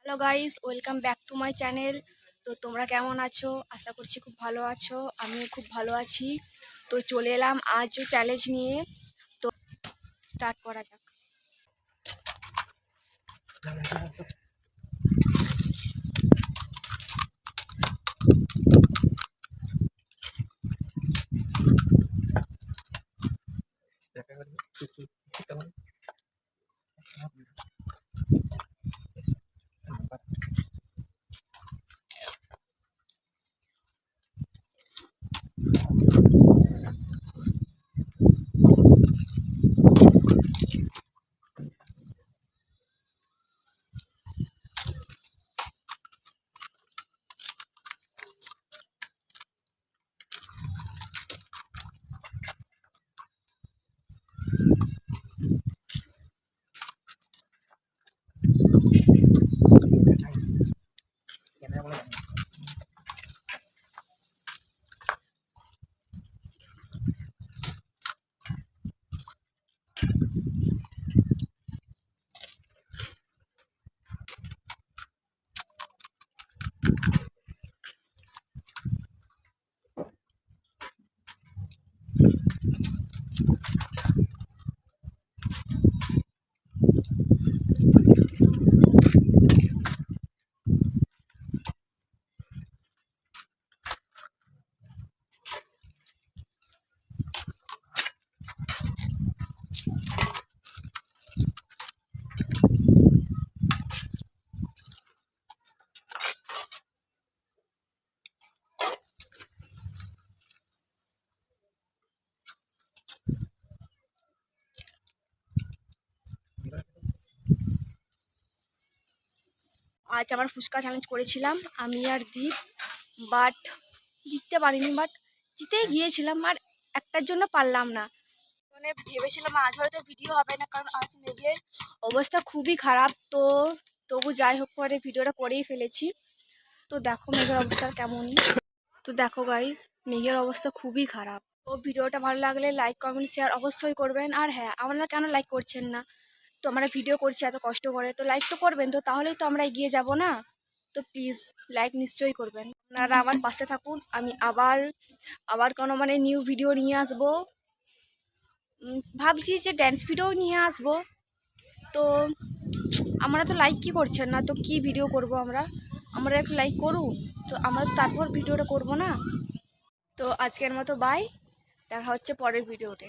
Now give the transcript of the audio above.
Hello guys, welcome back to my channel. তো তোমরা কেমন আছো? আশা করছি খুব ভালো আছো। আমিও খুব ভালো আছি। তো চলে এলাম আজ চ্যালেঞ্জ নিয়ে। তো স্টার্ট করা যাক। আজ আমার ফুচকা চ্যালেঞ্জ করেছিলাম আমি আর দীপ, বাট জিততে পারিনি। বাট জিতেই গিয়েছিলাম, আর একটার জন্য পারলাম না। মানে ভেবেছিলাম আজ হয়তো ভিডিও হবে না, কারণ আজ মেঘের অবস্থা খুবই খারাপ। তো তবু যাই হোক করে ভিডিওটা করেই ফেলেছি। তো দেখো মেঘের অবস্থা কেমনই। তো দেখো গাইস, মেঘের অবস্থা খুবই খারাপ। তো ভিডিওটা ভালো লাগলে লাইক কমেন্ট শেয়ার অবশ্যই করবেন। আর হ্যাঁ, আপনারা কেন লাইক করছেন না? তো আমরা ভিডিও করছি এত কষ্ট করে, তো লাইক তো করবেন, তো তাহলেই তো আমরা এগিয়ে যাব না? তো প্লিজ লাইক নিশ্চয়ই করবেন। আপনারা আমার পাশে থাকুন। আমি আবার আবার কোনো নিউ ভিডিও নিয়ে আসবো। ভাবছি যে ড্যান্স ভিডিও নিয়ে আসবো। তো আমরা তো লাইক কি করছেন না, তো কি ভিডিও করব আমরা? আমরা একটু লাইক করুন, তো আমরা তো তারপর ভিডিওটা করব না? তো আজকের মতো বাই, দেখা হচ্ছে পরের ভিডিওতে।